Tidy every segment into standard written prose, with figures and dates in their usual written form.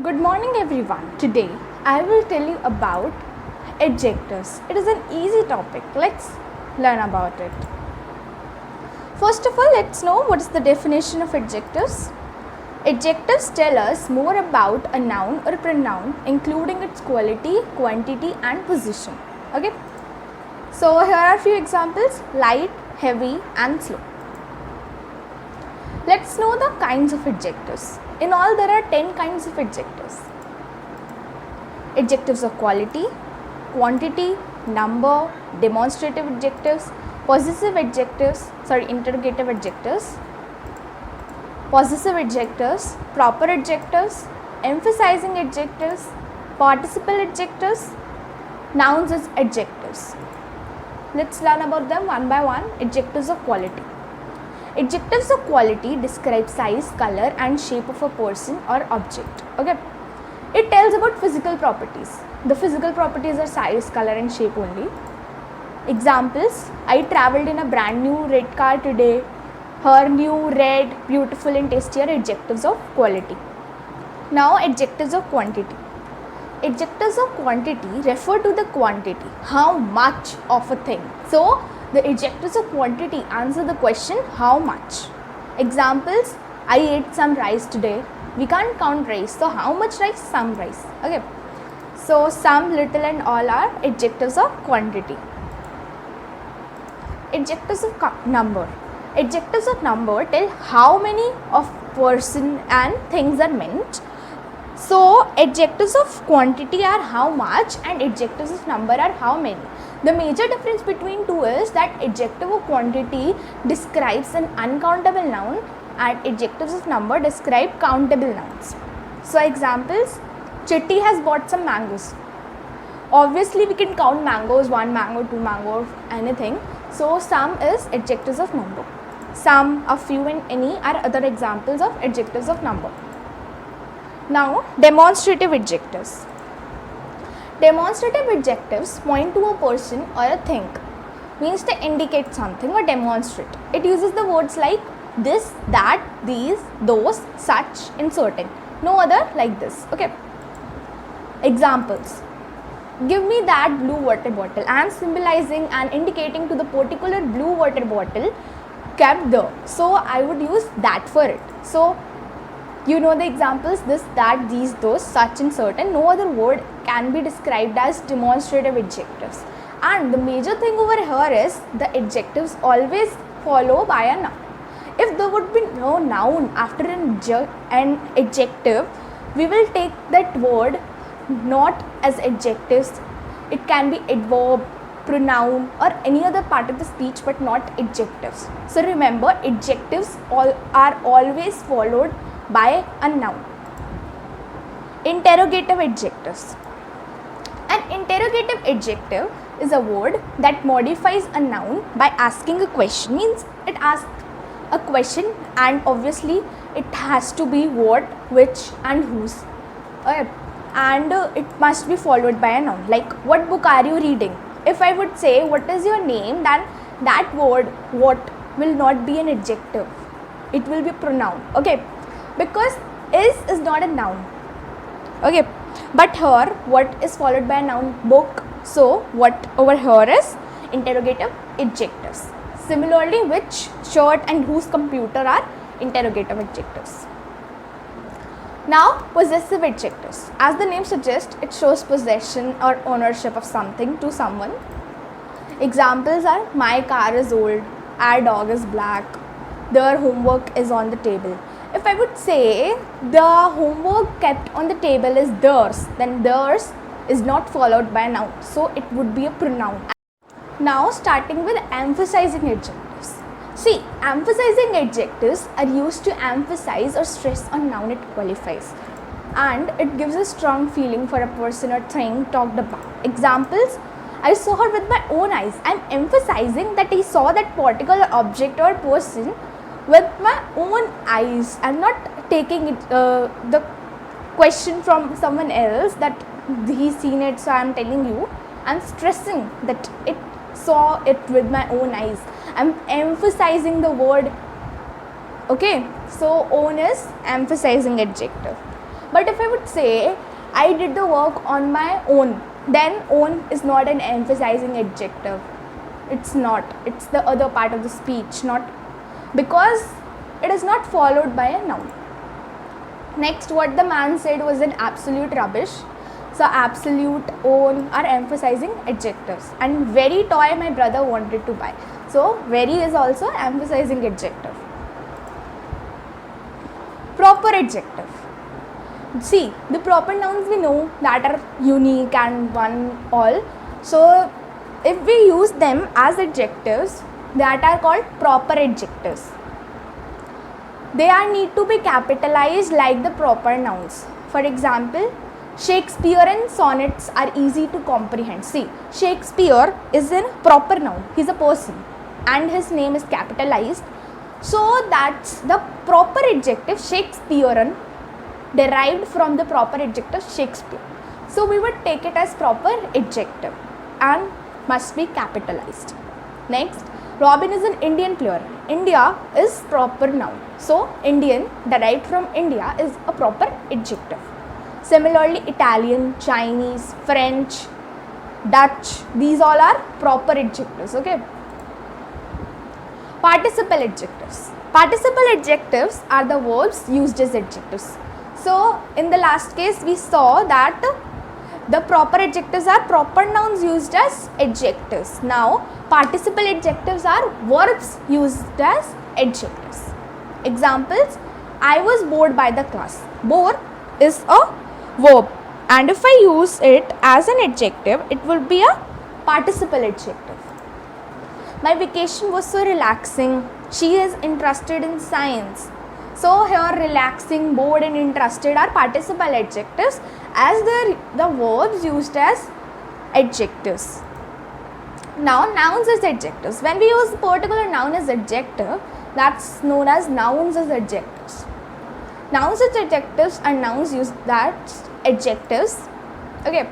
Good morning everyone. Today I will tell you about adjectives. It is an easy topic. Let's learn about it. First of all, let's know what is the definition of adjectives. Adjectives tell us more about a noun or a pronoun, including its quality, quantity and position. Okay. So here are a few examples: light, heavy and slow. Let's know the kinds of adjectives. In all, there are 10 kinds of adjectives. Adjectives of quality, quantity, number, demonstrative adjectives, interrogative adjectives, possessive adjectives, proper adjectives, emphasizing adjectives, participle adjectives, nouns as adjectives. Let's learn about them one by one. Adjectives of quality. Adjectives of quality describe size, color and shape of a person or object. Okay. It tells about physical properties. The physical properties are size, color and shape only. Examples: I travelled in a brand new red car today. Her new, red, beautiful and tasty are adjectives of quality. Now adjectives of quantity. Adjectives of quantity refer to the quantity, how much of a thing. So the adjectives of quantity answer the question how much. Examples: I ate some rice today. We can't count rice, so how much rice? Some rice. Okay. So some, little and all are adjectives of quantity. Adjectives of number. Adjectives of number tell how many of person and things are meant. So adjectives of quantity are how much and adjectives of number are how many. The major difference between two is that adjective of quantity describes an uncountable noun and adjectives of number describe countable nouns. So examples: Chitti has bought some mangoes. Obviously we can count mangoes, 1 mango, 2 mango, anything. So some is adjectives of number. Some, a few and any are other examples of adjectives of number. Now demonstrative adjectives. Demonstrative adjectives point to a person or a thing, means they indicate something or demonstrate. It uses the words like this, that, these, those, such and certain. No other like this. Okay. Examples: give me that blue water bottle. I am symbolizing and indicating to the particular blue water bottle kept there. So I would use that for it. So you know the examples: this, that, these, those, such and certain. No other word can be described as demonstrative adjectives. And the major thing over here is the adjectives always follow by a noun. If there would be no noun after an adjective, we will take that word not as adjectives. It can be adverb, pronoun or any other part of the speech, but not adjectives. So remember, adjectives are always followed by a noun. Interrogative adjectives. An interrogative adjective is a word that modifies a noun by asking a question. Means it asks a question and obviously it has to be what, which and whose. And it must be followed by a noun. Like, what book are you reading? If I would say what is your name, then that word what will not be an adjective. It will be a pronoun. Okay. Because is not a noun. Okay. But here what is followed by a noun? Book. So what over here is interrogative adjectives. Similarly, which, shirt and whose computer are interrogative adjectives. Now possessive adjectives. As the name suggests, it shows possession or ownership of something to someone. Examples are: my car is old, our dog is black, their homework is on the table. If I would say the homework kept on the table is theirs, then theirs is not followed by a noun. So it would be a pronoun. Now starting with emphasizing adjectives. See, emphasizing adjectives are used to emphasize or stress a noun it qualifies. And it gives a strong feeling for a person or thing talked about. Examples: I saw her with my own eyes. I am emphasizing that I saw that particular object or person with my own eyes. I am not taking it, the question from someone else that he's seen it, so I am telling you. I am stressing that it saw it with my own eyes. I am emphasizing the word. Okay, so own is emphasizing adjective. But if I would say I did the work on my own, then own is not an emphasizing adjective. It's not. It's the other part of the speech, not because it is not followed by a noun. Next, what the man said was an absolute rubbish. So absolute, own are emphasizing adjectives. And very toy my brother wanted to buy. So very is also emphasizing adjective. Proper adjective. See, the proper nouns we know that are unique and one all. So if we use them as adjectives, that are called proper adjectives. They are need to be capitalized like the proper nouns. For example, Shakespearean sonnets are easy to comprehend. See, Shakespeare is a proper noun. He is a person and his name is capitalized. So that's the proper adjective Shakespearean derived from the proper adjective Shakespeare. So we would take it as proper adjective and must be capitalized. Next, Robin is an Indian player. India is proper noun. So Indian derived from India is a proper adjective. Similarly, Italian, Chinese, French, Dutch, these all are proper adjectives. Okay. Participle adjectives. Participle adjectives are the verbs used as adjectives. So in the last case we saw that the proper adjectives are proper nouns used as adjectives. Now participle adjectives are verbs used as adjectives. Examples, I was bored by the class. Bore is a verb and if I use it as an adjective, it will be a participle adjective. My vacation was so relaxing. She is interested in science. So here relaxing, bored and interested are participle adjectives as the verbs used as adjectives. Now nouns as adjectives. When we use a particular noun as adjective, that's known as nouns as adjectives. Nouns as adjectives and nouns used as adjectives. Okay.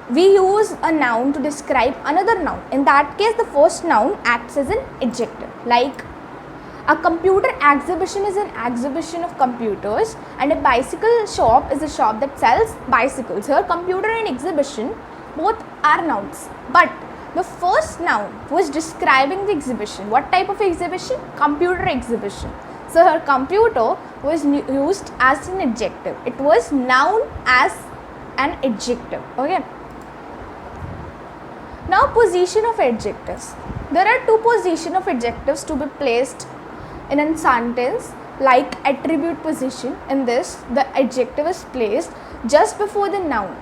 We use a noun to describe another noun. In that case, the first noun acts as an adjective. Like a computer exhibition is an exhibition of computers and a bicycle shop is a shop that sells bicycles. Here computer and exhibition both are nouns, but the first noun was describing the exhibition. What type of exhibition? Computer exhibition. So here computer was used as an adjective. It was noun as an adjective. Okay. Now position of adjectives. There are two positions of adjectives to be placed in a sentence, like attribute position. In this, the adjective is placed just before the noun.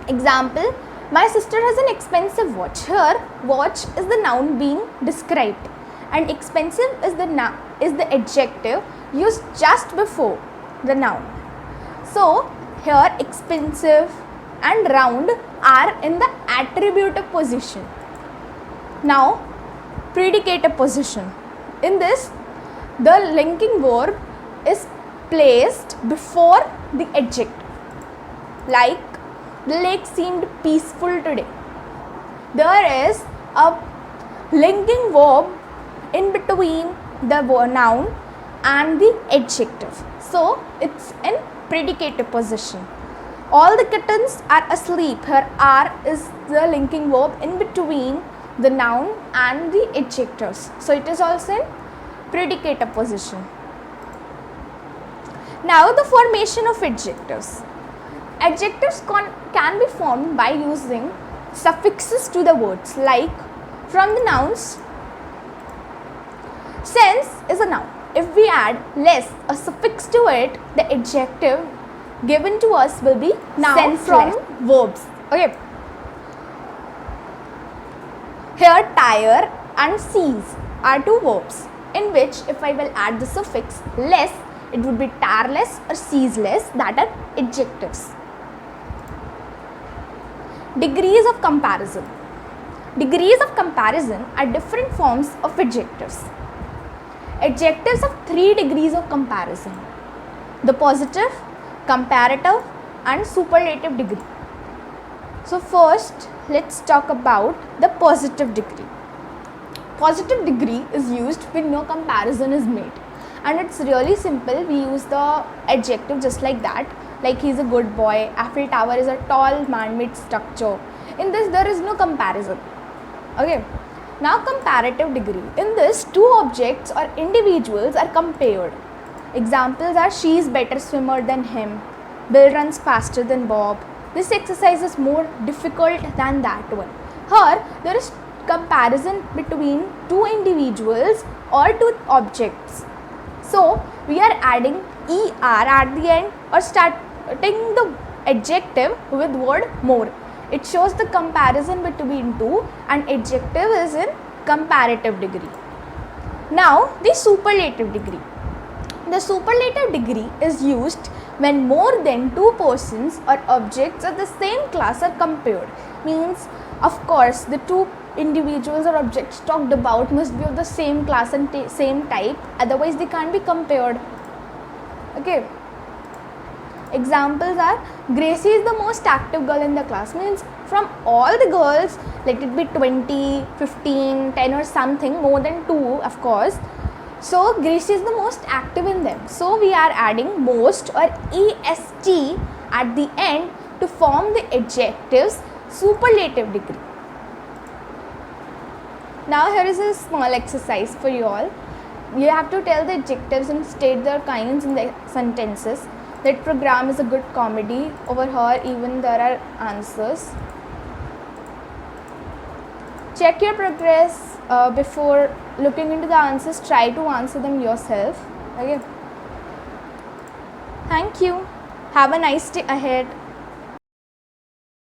Example, my sister has an expensive watch. Here, watch is the noun being described and expensive is the adjective used just before the noun. So, here expensive and round are in the attributive position. Now, predicative position. In this, the linking verb is placed before the adjective. Like, the lake seemed peaceful today. There is a linking verb in between the noun and the adjective. So, it's in predicative position. All the kittens are asleep. Here are is the linking verb in between the noun and the adjectives. So it is also in predicative position. Now the formation of adjectives. Adjectives can be formed by using suffixes to the words, like from the nouns. Sense is a noun. If we add less, a suffix to it, the adjective given to us will be noun from verbs. Okay. Here tire and seize are two verbs, in which if I will add the suffix less, it would be tireless or seizeless, that are adjectives. Degrees of comparison. Degrees of comparison are different forms of adjectives. Adjectives have 3 degrees of comparison: the positive, comparative and superlative degree. So first, let's talk about the positive degree. Positive degree is used when no comparison is made, and it's really simple. We use the adjective just like that, like he's a good boy, Eiffel Tower is a tall man-made structure. In this there is no comparison. Okay, now comparative degree. In this, two objects or individuals are compared. Examples are she is better swimmer than him, Bill runs faster than Bob. This exercise is more difficult than that one. Here there is comparison between two individuals or two objects. So we are adding er at the end or starting the adjective with word more. It shows the comparison between two, and adjective is in comparative degree. Now the superlative degree. The superlative degree is used when more than two persons or objects of the same class are compared. Means, of course, the two individuals or objects talked about must be of the same class and same type, otherwise they can't be compared. Okay. Examples are Gracie is the most active girl in the class. Means from all the girls, let it be 20, 15, 10 or something, more than 2 of course. So Gracie is the most active in them. So we are adding most or est at the end to form the adjectives superlative degree. Now here is a small exercise for you all. You have to tell the adjectives and state their kinds in the sentences. That program is a good comedy. Over here even there are answers. Check your progress before looking into the answers. Try to answer them yourself. Okay. Thank you. Have a nice day ahead.